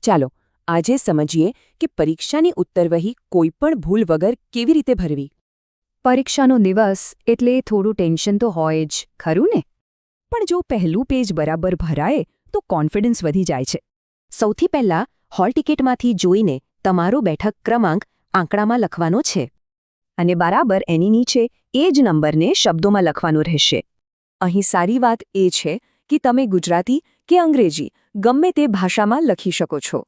ચાલો આજે સમજીએ કે પરીક્ષાની ઉત્તરવહી કોઈપણ ભૂલ વગર કેવી રીતે ભરવી. પરીક્ષાનો દિવસ એટલે થોડું ટેન્શન તો હોય જ ખરું ને. પણ જો પહેલું પેજ બરાબર ભરાય તો કોન્ફિડન્સ વધી જાય છે. સૌથી પહેલાં હોલ ટિકિટમાંથી જોઈને તમારો બેઠક ક્રમાંક આંકડામાં લખવાનો છે અને બરાબર એની નીચે એ જ નંબરને શબ્દોમાં લખવાનું રહેશે. અહીં સારી વાત એ છે કે તમે ગુજરાતી કે અંગ્રેજી ગમે તે ભાષામાં લખી શકો છો.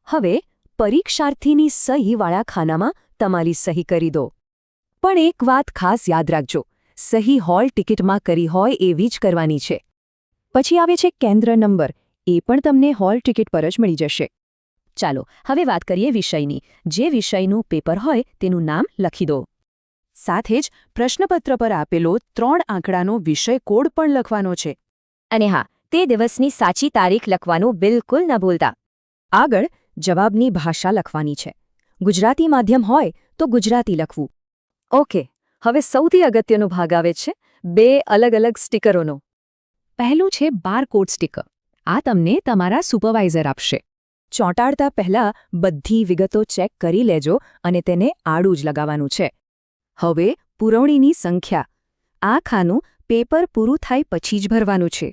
હવે પરીક્ષાર્થીની સહીવાળા ખાનામાં તમારી સહી કરી દો. પણ એક વાત ખાસ યાદ રાખજો, સહી હોલ ટિકિટમાં કરી હોય એવી જ કરવાની છે. પછી આવે છે કેન્દ્ર નંબર, એ પણ તમને હોલ ટિકિટ પર જ મળી જશે. ચાલો હવે વાત કરીએ વિષયની. જે વિષયનું પેપર હોય તેનું નામ લખી દો. સાથે જ પ્રશ્નપત્ર પર આપેલો 3 આંકડાનો વિષય કોડ પણ લખવાનો છે. અને હા, તે દિવસની સાચી તારીખ લખવાનું બિલકુલ ન ભૂલતા. આગળ જવાબની ભાષા લખવાની છે. ગુજરાતી માધ્યમ હોય તો ગુજરાતી લખવું. ઓકે, હવે સૌથી અગત્યનો ભાગ આવે છે 2 અલગ અલગ સ્ટીકરોનો. પહેલું છે બારકોડ સ્ટીકર. આ તમને તમારા સુપરવાઇઝર આપશે. ચોંટાડતા પહેલાં બધી વિગતો ચેક કરી લેજો અને તેને આડું જ લગાવવાનું છે. હવે પુરવણીની સંખ્યા. આ ખાનું પેપર પૂરું થાય પછી જ ભરવાનું છે.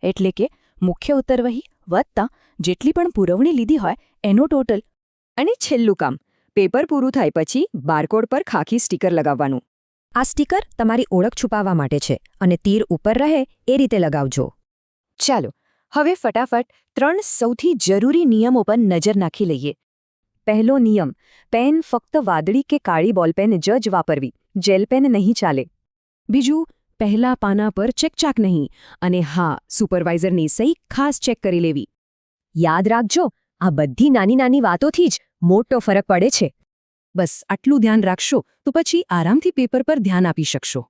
એટલે કે મુખ્ય ઉત્તરવહી વત્તા જેટલી પણ પુરવણી લીધી હોય એનો ટોટલ. અને છેલ્લું કામ, પેપર પૂરું થાય પછી બારકોડ પર ખાખી સ્ટીકર લગાવવાનું. આ સ્ટીકર તમારી ઓળખ છુપાવવા માટે છે અને તીર ઉપર રહે એ રીતે લગાવજો. ચાલો હવે ફટાફટ 3 સૌથી જરૂરી નિયમો પર નજર નાખી લઈએ. પહેલો નિયમ, પેન ફક્ત વાદળી કે કાળી બોલપેન જ વાપરવી, જેલ પેન નહીં ચાલે. બીજું, પહેલા પાના પર ચેકચાક નહીં. અને હા, સુપરવાઇઝરની સહી ખાસ ચેક કરી લેવી. યાદ રાખજો, આ બધી નાની નાની વાતોથી જ મોટો ફરક પડે છે. બસ આટલું ધ્યાન રાખશો તો પછી આરામથી પેપર પર ધ્યાન આપી શકશો.